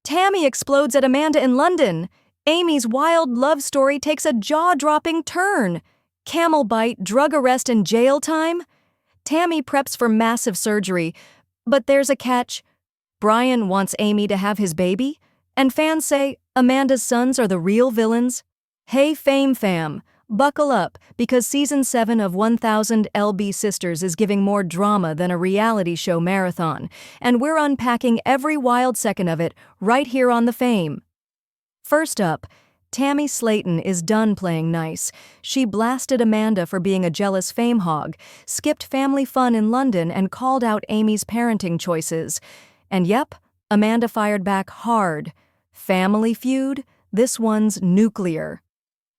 Tammy explodes at Amanda in London. Amy's wild love story takes a jaw-dropping turn. Camel bite, drug arrest, and jail time? Tammy preps for massive surgery, but there's a catch. Brian wants Amy to have his baby, and fans say Amanda's sons are the real villains. Hey Fame fam, buckle up, because Season 7 of 1000 LB Sisters is giving more drama than a reality show marathon, and we're unpacking every wild second of it right here on The Fame. First up, Tammy Slaton is done playing nice. She blasted Amanda for being a jealous fame hog, skipped family fun in London, and called out Amy's parenting choices. And yep, Amanda fired back hard. Family feud? This one's nuclear.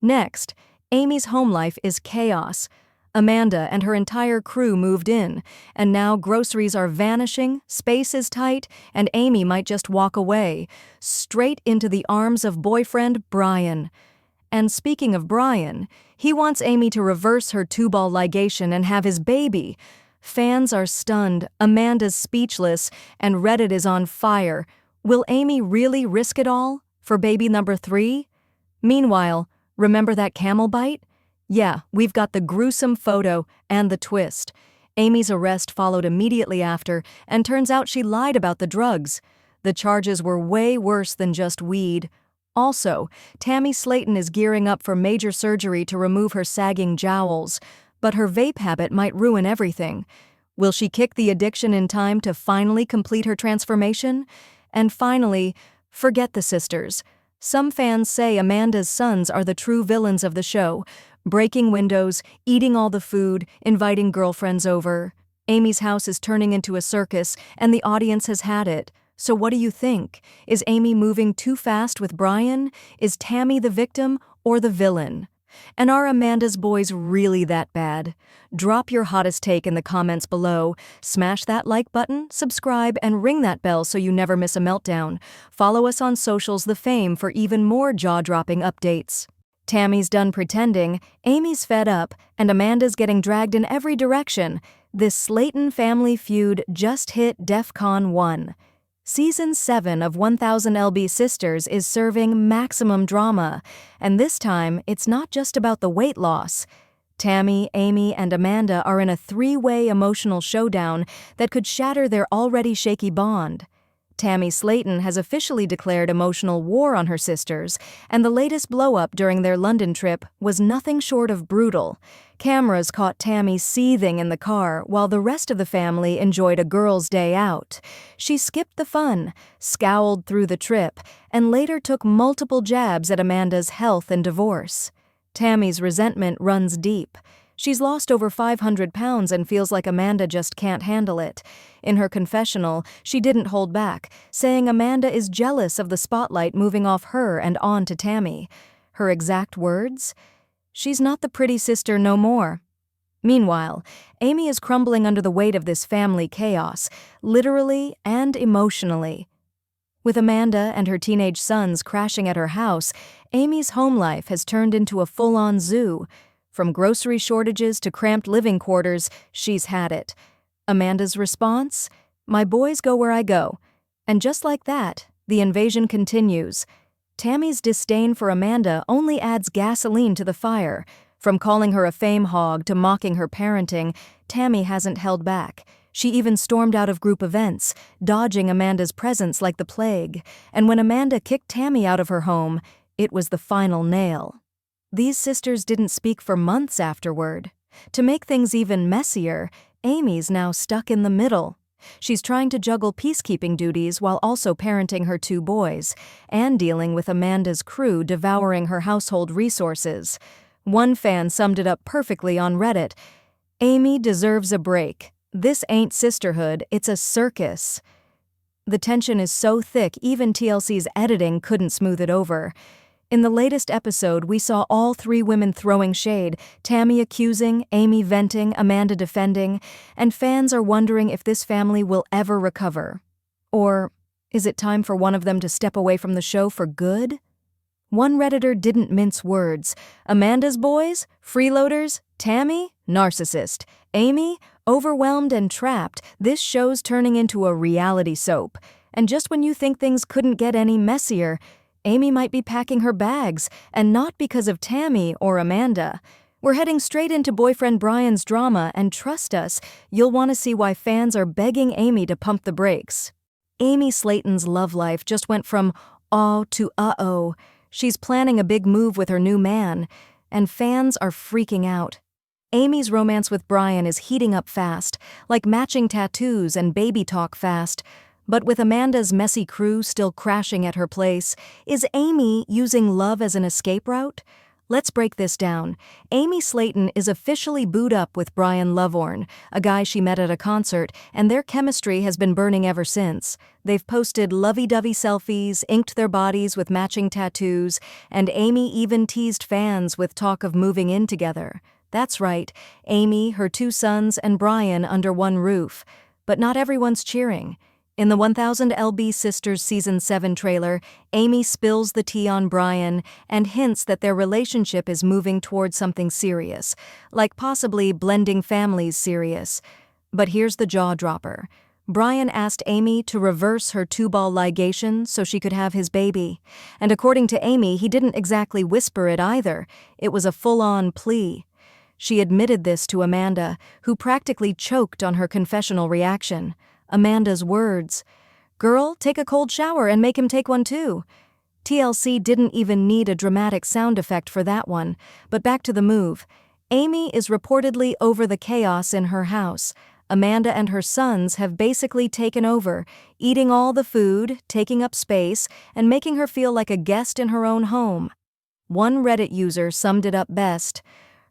Next, Amy's home life is chaos. Amanda and her entire crew moved in, and now groceries are vanishing, space is tight, and Amy might just walk away, straight into the arms of boyfriend Brian. And speaking of Brian, he wants Amy to reverse her tubal ligation and have his baby. Fans are stunned, Amanda's speechless, and Reddit is on fire. Will Amy really risk it all for baby number 3? Meanwhile, remember that camel bite? Yeah, we've got the gruesome photo and the twist. Amy's arrest followed immediately after, and turns out she lied about the drugs. The charges were way worse than just weed. Also, Tammy Slaton is gearing up for major surgery to remove her sagging jowls, but her vape habit might ruin everything. Will she kick the addiction in time to finally complete her transformation? And finally, forget the sisters. Some fans say Amanda's sons are the true villains of the show, breaking windows, eating all the food, inviting girlfriends over. Amy's house is turning into a circus, and the audience has had it. So what do you think? Is Amy moving too fast with Brian? Is Tammy the victim or the villain? And are Amanda's boys really that bad? Drop your hottest take in the comments below. Smash that like button, subscribe, and ring that bell so you never miss a meltdown. Follow us on socials The Fame for even more jaw-dropping updates. Tammy's done pretending, Amy's fed up, and Amanda's getting dragged in every direction. This Slaton family feud just hit DEFCON 1. Season 7 of 1000 LB Sisters is serving maximum drama, and this time it's not just about the weight loss. Tammy, Amy, and Amanda are in a three-way emotional showdown that could shatter their already shaky bond. Tammy Slaton has officially declared emotional war on her sisters, and the latest blow-up during their London trip was nothing short of brutal. Cameras caught Tammy seething in the car while the rest of the family enjoyed a girls' day out. She skipped the fun, scowled through the trip, and later took multiple jabs at Amanda's health and divorce. Tammy's resentment runs deep. She's lost over 500 pounds and feels like Amanda just can't handle it. In her confessional, she didn't hold back, saying Amanda is jealous of the spotlight moving off her and on to Tammy. Her exact words? She's not the pretty sister no more. Meanwhile, Amy is crumbling under the weight of this family chaos, literally and emotionally. With Amanda and her teenage sons crashing at her house, Amy's home life has turned into a full-on zoo. From grocery shortages to cramped living quarters, she's had it. Amanda's response? My boys go where I go. And just like that, the invasion continues. Tammy's disdain for Amanda only adds gasoline to the fire. From calling her a fame hog to mocking her parenting, Tammy hasn't held back. She even stormed out of group events, dodging Amanda's presence like the plague. And when Amanda kicked Tammy out of her home, it was the final nail. These sisters didn't speak for months afterward. To make things even messier, Amy's now stuck in the middle. She's trying to juggle peacekeeping duties while also parenting her 2 boys, and dealing with Amanda's crew devouring her household resources. One fan summed it up perfectly on Reddit. Amy deserves a break. This ain't sisterhood, it's a circus. The tension is so thick even TLC's editing couldn't smooth it over. In the latest episode, we saw all 3 women throwing shade, Tammy accusing, Amy venting, Amanda defending, and fans are wondering if this family will ever recover. Or is it time for one of them to step away from the show for good? One Redditor didn't mince words. Amanda's boys? Freeloaders? Tammy? Narcissist. Amy? Overwhelmed and trapped. This show's turning into a reality soap. And just when you think things couldn't get any messier, Amy might be packing her bags, and not because of Tammy or Amanda. We're heading straight into boyfriend Brian's drama, and trust us, you'll want to see why fans are begging Amy to pump the brakes. Tammy Slaton's love life just went from aw to uh-oh. She's planning a big move with her new man, and fans are freaking out. Amy's romance with Brian is heating up fast, like matching tattoos and baby talk fast. But with Amanda's messy crew still crashing at her place, is Amy using love as an escape route? Let's break this down. Tammy Slaton is officially booed up with Brian Lovorn, a guy she met at a concert, and their chemistry has been burning ever since. They've posted lovey-dovey selfies, inked their bodies with matching tattoos, and Amy even teased fans with talk of moving in together. That's right, Amy, her 2 sons, and Brian under one roof. But not everyone's cheering. In the 1000 LB Sisters Season 7 trailer, Amy spills the tea on Brian and hints that their relationship is moving toward something serious, like possibly blending families serious. But here's the jaw-dropper. Brian asked Amy to reverse her tubal ligation so she could have his baby. And according to Amy, he didn't exactly whisper it either. It was a full-on plea. She admitted this to Amanda, who practically choked on her confessional reaction. Amanda's words, "Girl, take a cold shower and make him take one too." TLC didn't even need a dramatic sound effect for that one, but back to the move. Amy is reportedly over the chaos in her house. Amanda and her sons have basically taken over, eating all the food, taking up space, and making her feel like a guest in her own home. One Reddit user summed it up best.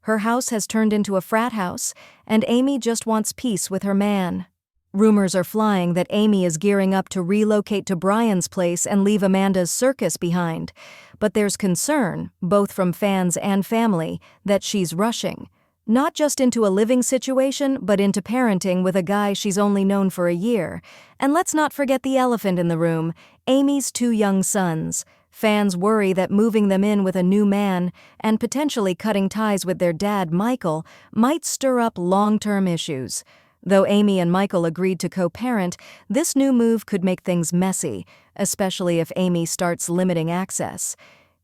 Her house has turned into a frat house, and Amy just wants peace with her man. Rumors are flying that Amy is gearing up to relocate to Brian's place and leave Amanda's circus behind. But there's concern, both from fans and family, that she's rushing. Not just into a living situation, but into parenting with a guy she's only known for a year. And let's not forget the elephant in the room, Amy's 2 young sons. Fans worry that moving them in with a new man and potentially cutting ties with their dad, Michael, might stir up long-term issues. Though Amy and Michael agreed to co-parent, this new move could make things messy, especially if Amy starts limiting access.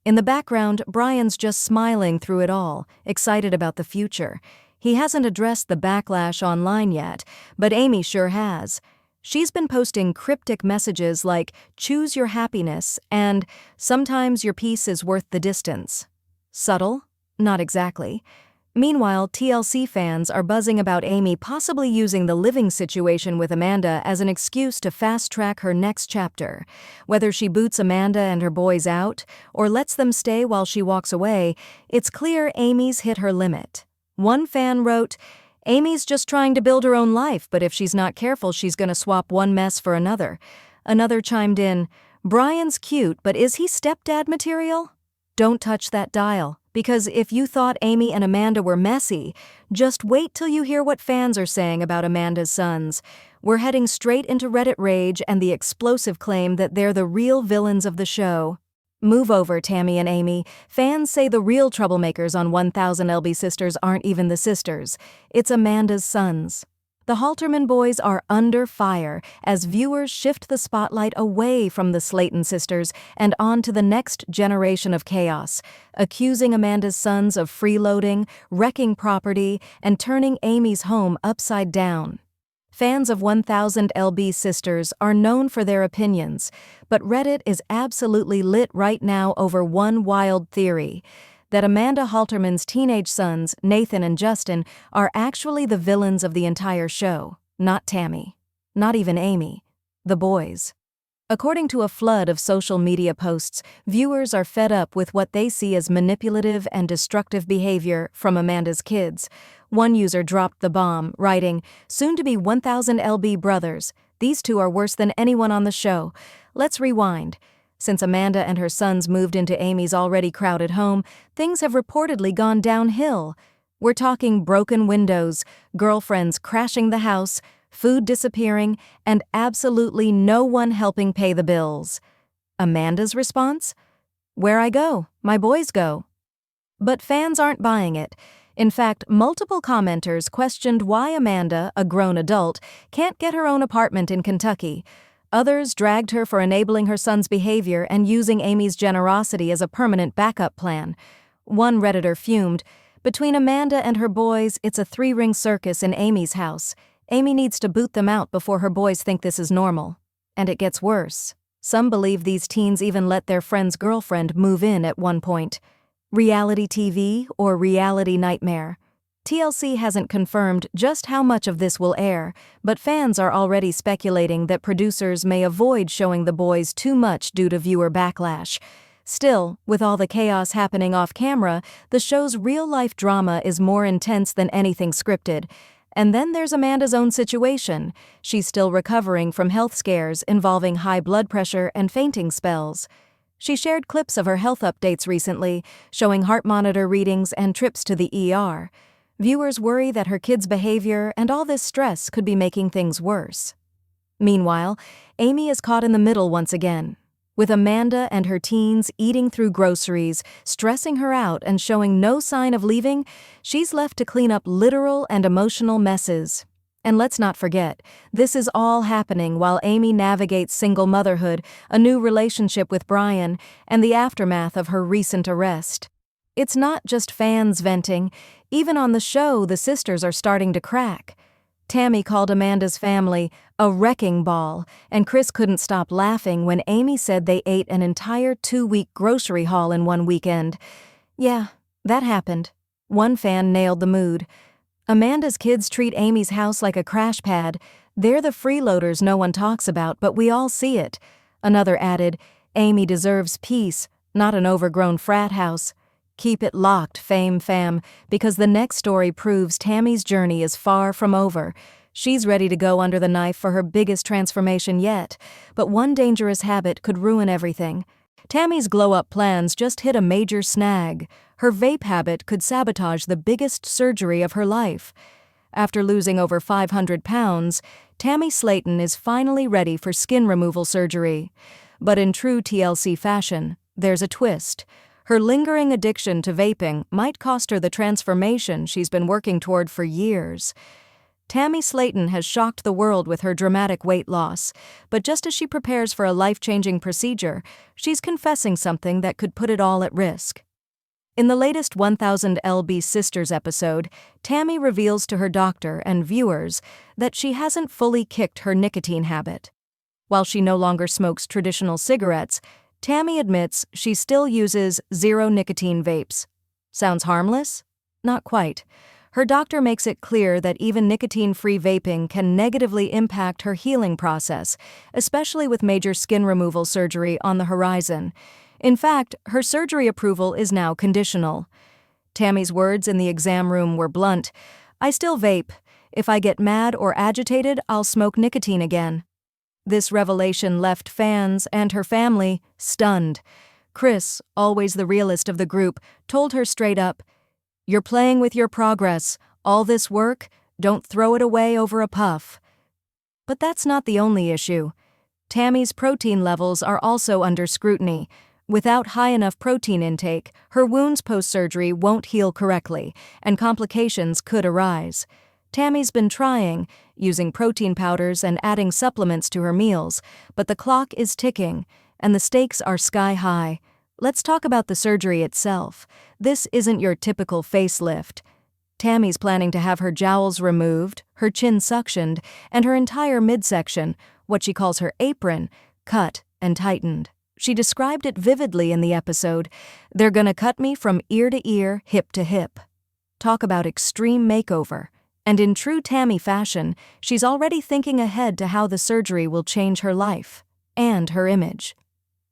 In the background, Brian's just smiling through it all, excited about the future. He hasn't addressed the backlash online yet, but Amy sure has. She's been posting cryptic messages like, "Choose your happiness," and "Sometimes your peace is worth the distance." Subtle? Not exactly. Meanwhile, TLC fans are buzzing about Amy possibly using the living situation with Amanda as an excuse to fast-track her next chapter. Whether she boots Amanda and her boys out, or lets them stay while she walks away, it's clear Amy's hit her limit. One fan wrote, "Amy's just trying to build her own life, but if she's not careful, she's gonna swap one mess for another." Another chimed in, "Brian's cute, but is he stepdad material?" Don't touch that dial. Because if you thought Amy and Amanda were messy, just wait till you hear what fans are saying about Amanda's sons. We're heading straight into Reddit rage and the explosive claim that they're the real villains of the show. Move over, Tammy and Amy. Fans say the real troublemakers on 1000 LB Sisters aren't even the sisters. It's Amanda's sons. The Halterman boys are under fire as viewers shift the spotlight away from the Slaton sisters and on to the next generation of chaos, accusing Amanda's sons of freeloading, wrecking property, and turning Amy's home upside down. Fans of 1000 LB Sisters are known for their opinions, but Reddit is absolutely lit right now over one wild theory: that Amanda Halterman's teenage sons, Nathan and Justin, are actually the villains of the entire show, not Tammy. Not even Amy. The boys. According to a flood of social media posts, viewers are fed up with what they see as manipulative and destructive behavior from Amanda's kids. One user dropped the bomb, writing, "Soon-to-be 1000 LB brothers. These 2 are worse than anyone on the show. Let's rewind. Since Amanda and her sons moved into Amy's already crowded home, things have reportedly gone downhill. We're talking broken windows, girlfriends crashing the house, food disappearing, and absolutely no one helping pay the bills." Amanda's response? "Where I go, my boys go." But fans aren't buying it. In fact, multiple commenters questioned why Amanda, a grown adult, can't get her own apartment in Kentucky. Others dragged her for enabling her son's behavior and using Amy's generosity as a permanent backup plan. One Redditor fumed, "Between Amanda and her boys, it's a three-ring circus in Amy's house. Amy needs to boot them out before her boys think this is normal." And it gets worse. Some believe these teens even let their friend's girlfriend move in at one point. Reality TV or reality nightmare? TLC hasn't confirmed just how much of this will air, but fans are already speculating that producers may avoid showing the boys too much due to viewer backlash. Still, with all the chaos happening off camera, the show's real-life drama is more intense than anything scripted. And then there's Amanda's own situation. She's still recovering from health scares involving high blood pressure and fainting spells. She shared clips of her health updates recently, showing heart monitor readings and trips to the ER. Viewers worry that her kids' behavior and all this stress could be making things worse. Meanwhile, Amy is caught in the middle once again, with Amanda and her teens eating through groceries, stressing her out and showing no sign of leaving. She's left to clean up literal and emotional messes. And let's not forget, this is all happening while Amy navigates single motherhood, a new relationship with Brian, and the aftermath of her recent arrest. It's not just fans venting. Even on the show, the sisters are starting to crack. Tammy called Amanda's family a wrecking ball, and Chris couldn't stop laughing when Amy said they ate an entire 2-week grocery haul in one weekend. Yeah, that happened. One fan nailed the mood. Amanda's kids treat Amy's house like a crash pad. They're the freeloaders no one talks about, but we all see it. Another added, Amy deserves peace, not an overgrown frat house. Keep it locked, Fame Fam, because the next story proves Tammy's journey is far from over. She's ready to go under the knife for her biggest transformation yet, but one dangerous habit could ruin everything. Tammy's glow-up plans just hit a major snag. Her vape habit could sabotage the biggest surgery of her life. After losing over 500 pounds, Tammy Slaton is finally ready for skin removal surgery. But in true TLC fashion, there's a twist. Her lingering addiction to vaping might cost her the transformation she's been working toward for years. Tammy Slaton has shocked the world with her dramatic weight loss, but just as she prepares for a life-changing procedure, she's confessing something that could put it all at risk. In the latest 1000 lb Sisters episode, Tammy reveals to her doctor and viewers that she hasn't fully kicked her nicotine habit. While she no longer smokes traditional cigarettes, Tammy admits she still uses zero-nicotine vapes. Sounds harmless? Not quite. Her doctor makes it clear that even nicotine-free vaping can negatively impact her healing process, especially with major skin removal surgery on the horizon. In fact, her surgery approval is now conditional. Tammy's words in the exam room were blunt. "I still vape. If I get mad or agitated, I'll smoke nicotine again." This revelation left fans and her family stunned. Chris, always the realist of the group, told her straight up, "You're playing with your progress. All this work, don't throw it away over a puff." But that's not the only issue. Tammy's protein levels are also under scrutiny. Without high enough protein intake, her wounds post-surgery won't heal correctly, and complications could arise. Tammy's been trying, using protein powders and adding supplements to her meals, but the clock is ticking, and the stakes are sky high. Let's talk about the surgery itself. This isn't your typical facelift. Tammy's planning to have her jowls removed, her chin suctioned, and her entire midsection, what she calls her apron, cut and tightened. She described it vividly in the episode. "They're gonna cut me from ear to ear, hip to hip." Talk about extreme makeover. And in true Tammy fashion, she's already thinking ahead to how the surgery will change her life and her image.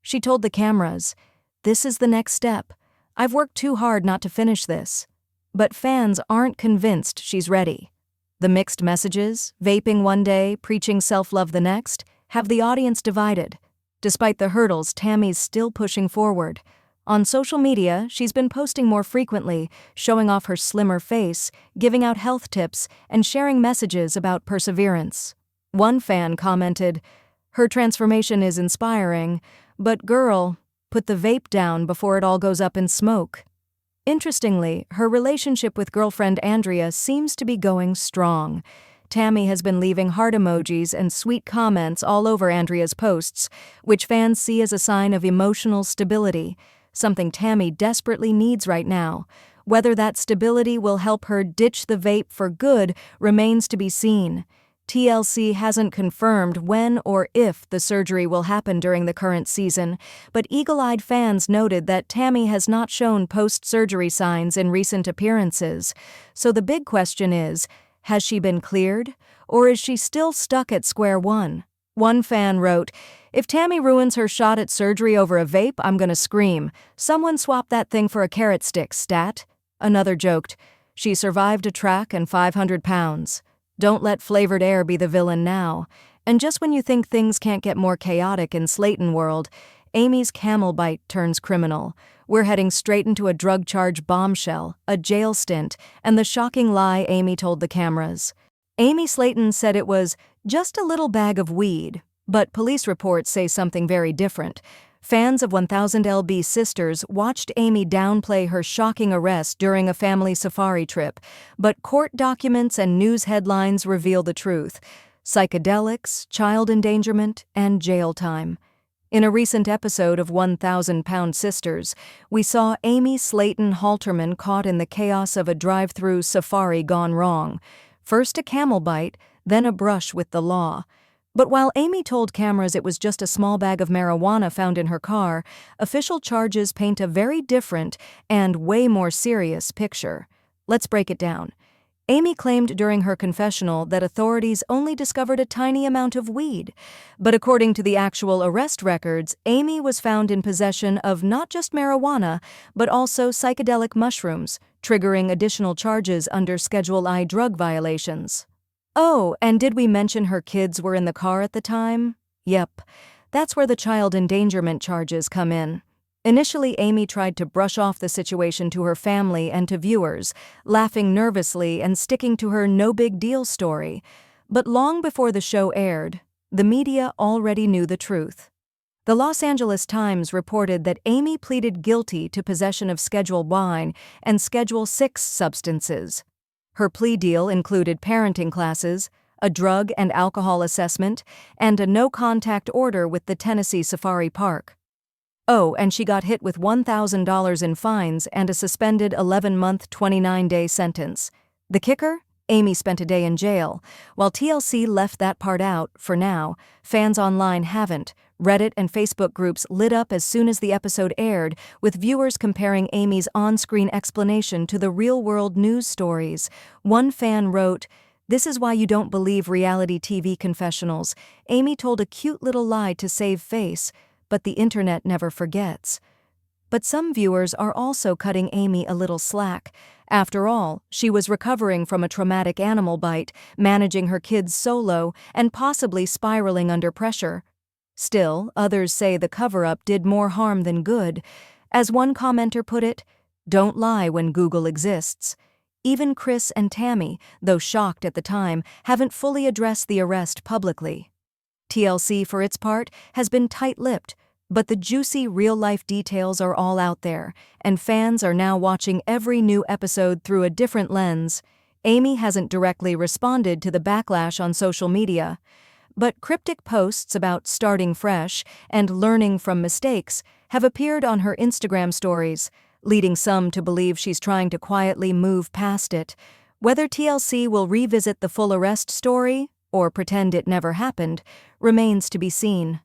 She told the cameras, "This is the next step. I've worked too hard not to finish this." But fans aren't convinced she's ready. The mixed messages, vaping one day, preaching self-love the next, have the audience divided. Despite the hurdles, Tammy's still pushing forward. On social media, she's been posting more frequently, showing off her slimmer face, giving out health tips, and sharing messages about perseverance. One fan commented, "Her transformation is inspiring, but girl, put the vape down before it all goes up in smoke." Interestingly, her relationship with girlfriend Andrea seems to be going strong. Tammy has been leaving heart emojis and sweet comments all over Andrea's posts, which fans see as a sign of emotional stability, something Tammy desperately needs right now. Whether that stability will help her ditch the vape for good remains to be seen. TLC hasn't confirmed when or if the surgery will happen during the current season, but eagle-eyed fans noted that Tammy has not shown post-surgery signs in recent appearances. So the big question is, has she been cleared, or is she still stuck at square one? One fan wrote, "If Tammy ruins her shot at surgery over a vape, I'm gonna scream. Someone swap that thing for a carrot stick, stat." Another joked, "She survived a track and 500 pounds. Don't let flavored air be the villain now." And just when you think things can't get more chaotic in Slaton world, Amy's camel bite turns criminal. We're heading straight into a drug charge bombshell, a jail stint, and the shocking lie Amy told the cameras. Tammy Slaton said it was just a little bag of weed, but police reports say something very different. Fans of 1000lb Sisters watched Amy downplay her shocking arrest during a family safari trip, but court documents and news headlines reveal the truth: psychedelics, child endangerment, and jail time. In a recent episode of 1000lb Sisters, we saw Amy Slaton Halterman caught in the chaos of a drive-through safari gone wrong. First a camel bite, then a brush with the law. But while Amy told cameras it was just a small bag of marijuana found in her car, official charges paint a very different and way more serious picture. Let's break it down. Amy claimed during her confessional that authorities only discovered a tiny amount of weed. But according to the actual arrest records, Amy was found in possession of not just marijuana, but also psychedelic mushrooms, triggering additional charges under Schedule I drug violations. Oh, and did we mention her kids were in the car at the time? Yep, that's where the child endangerment charges come in. Initially, Amy tried to brush off the situation to her family and to viewers, laughing nervously and sticking to her no-big-deal story. But long before the show aired, the media already knew the truth. The Los Angeles Times reported that Amy pleaded guilty to possession of Schedule I and Schedule VI substances. Her plea deal included parenting classes, a drug and alcohol assessment, and a no-contact order with the Tennessee Safari Park. Oh, and she got hit with $1,000 in fines and a suspended 11-month, 29-day sentence. The kicker? Amy spent a day in jail. While TLC left that part out, for now, fans online haven't. Reddit and Facebook groups lit up as soon as the episode aired, with viewers comparing Amy's on-screen explanation to the real-world news stories. One fan wrote, "This is why you don't believe reality TV confessionals. Amy told a cute little lie to save face, but the internet never forgets." But some viewers are also cutting Amy a little slack. After all, she was recovering from a traumatic animal bite, managing her kids solo, and possibly spiraling under pressure. Still, others say the cover-up did more harm than good. As one commenter put it, "Don't lie when Google exists." Even Chris and Tammy, though shocked at the time, haven't fully addressed the arrest publicly. TLC, for its part, has been tight-lipped, but the juicy real-life details are all out there, and fans are now watching every new episode through a different lens. Amy hasn't directly responded to the backlash on social media, but cryptic posts about starting fresh and learning from mistakes have appeared on her Instagram stories, leading some to believe she's trying to quietly move past it. Whether TLC will revisit the full arrest story or pretend it never happened remains to be seen.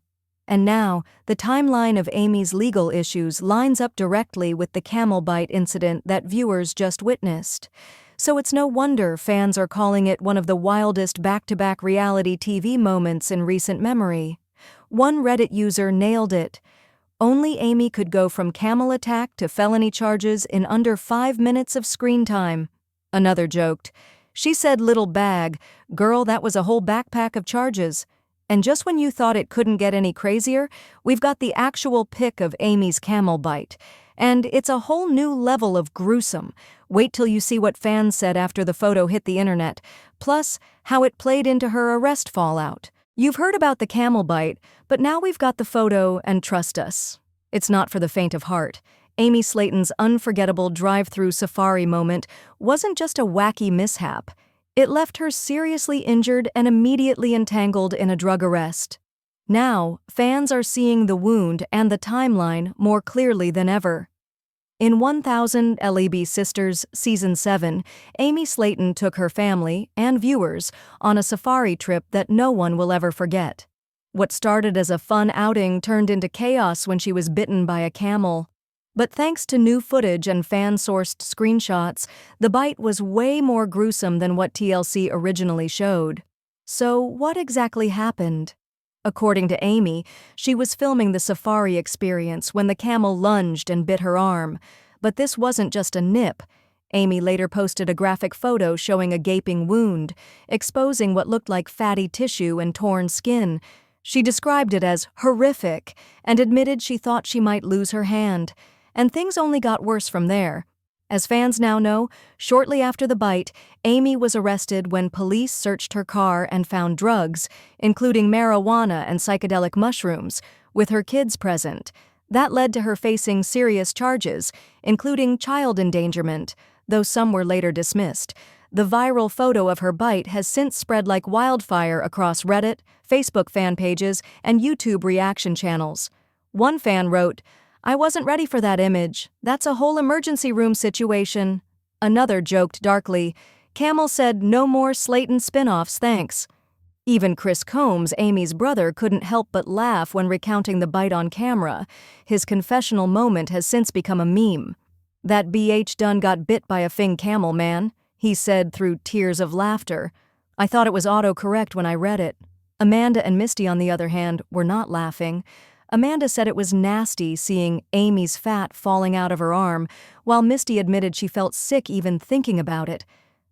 And now, the timeline of Amy's legal issues lines up directly with the camel bite incident that viewers just witnessed. So it's no wonder fans are calling it one of the wildest back-to-back reality TV moments in recent memory. One Reddit user nailed it. "Only Amy could go from camel attack to felony charges in under 5 minutes of screen time." Another joked, "She said little bag, girl, that was a whole backpack of charges." And just when you thought it couldn't get any crazier, we've got the actual pic of Amy's camel bite. And it's a whole new level of gruesome. Wait till you see what fans said after the photo hit the internet, plus how it played into her arrest fallout. You've heard about the camel bite, but now we've got the photo, and trust us, it's not for the faint of heart. Amy Slaton's unforgettable drive-through safari moment wasn't just a wacky mishap. It left her seriously injured and immediately entangled in a drug arrest. Now, fans are seeing the wound and the timeline more clearly than ever. In 1000 LEB Sisters Season 7, Tammy Slaton took her family and viewers on a safari trip that no one will ever forget. What started as a fun outing turned into chaos when she was bitten by a camel. But thanks to new footage and fan-sourced screenshots, the bite was way more gruesome than what TLC originally showed. So, what exactly happened? According to Amy, she was filming the safari experience when the camel lunged and bit her arm. But this wasn't just a nip. Amy later posted a graphic photo showing a gaping wound, exposing what looked like fatty tissue and torn skin. She described it as horrific and admitted she thought she might lose her hand. And things only got worse from there. As fans now know, shortly after the bite, Amy was arrested when police searched her car and found drugs, including marijuana and psychedelic mushrooms, with her kids present. That led to her facing serious charges, including child endangerment, though some were later dismissed. The viral photo of her bite has since spread like wildfire across Reddit, Facebook fan pages, and YouTube reaction channels. One fan wrote, "I wasn't ready for that image. That's a whole emergency room situation." Another joked darkly, "Camel said no more Slaton spin-offs, thanks." Even Chris Combs, Amy's brother, couldn't help but laugh when recounting the bite on camera. His confessional moment has since become a meme. "That BH done got bit by a fing camel, man," he said through tears of laughter. "I thought it was autocorrect when I read it." Amanda and Misty, on the other hand, were not laughing. Amanda said it was nasty seeing Amy's fat falling out of her arm, while Misty admitted she felt sick even thinking about it.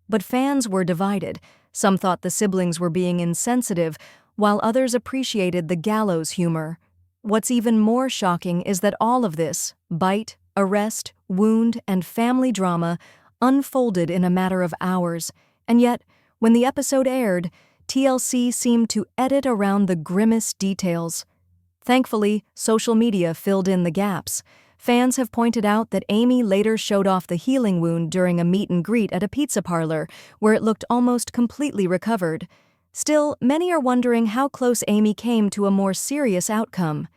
But fans were divided. Some thought the siblings were being insensitive, while others appreciated the gallows humor. What's even more shocking is that all of this bite, arrest, wound, and family drama unfolded in a matter of hours. And yet, when the episode aired, TLC seemed to edit around the grimmest details. Thankfully, social media filled in the gaps. Fans have pointed out that Amy later showed off the healing wound during a meet and greet at a pizza parlor, where it looked almost completely recovered. Still, many are wondering how close Amy came to a more serious outcome.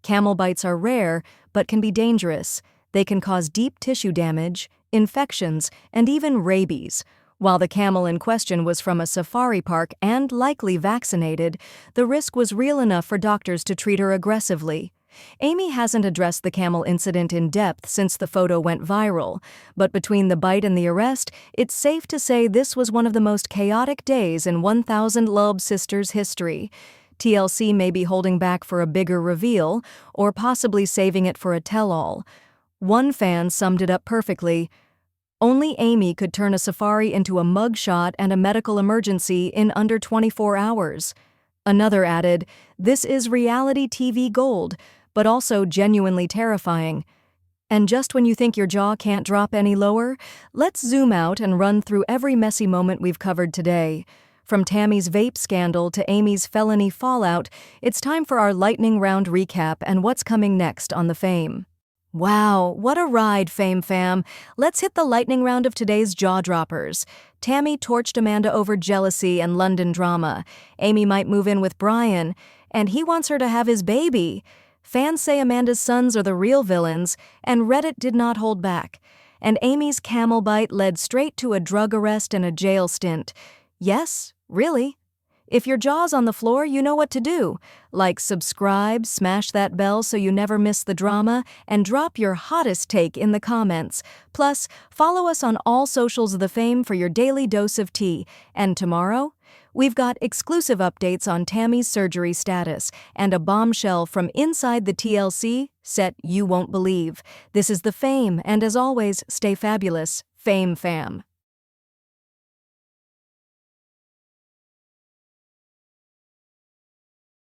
Camel bites are rare, but can be dangerous. They can cause deep tissue damage, infections, and even rabies. While the camel in question was from a safari park and likely vaccinated, the risk was real enough for doctors to treat her aggressively. Amy hasn't addressed the camel incident in depth since the photo went viral, but between the bite and the arrest, it's safe to say this was one of the most chaotic days in 1000 LEB Sisters history. TLC may be holding back for a bigger reveal, or possibly saving it for a tell-all. One fan summed it up perfectly: "Only Amy could turn a safari into a mugshot and a medical emergency in under 24 hours. Another added, "This is reality TV gold, but also genuinely terrifying." And just when you think your jaw can't drop any lower, let's zoom out and run through every messy moment we've covered today. From Tammy's vape scandal to Amy's felony fallout, it's time for our lightning round recap and what's coming next on The Fame. Wow, what a ride, Fame fam. Let's hit the lightning round of today's jaw-droppers. Tammy torched Amanda over jealousy and London drama. Amy might move in with Brian, and he wants her to have his baby. Fans say Amanda's sons are the real villains, and Reddit did not hold back. And Amy's camel bite led straight to a drug arrest and a jail stint. Yes, really. If your jaw's on the floor, you know what to do. Like, subscribe, smash that bell so you never miss the drama, and drop your hottest take in the comments. Plus, follow us on all socials of The Fame for your daily dose of tea. And tomorrow, we've got exclusive updates on Tammy's surgery status and a bombshell from inside the TLC set you won't believe. This is The Fame, and as always, stay fabulous, Fame fam.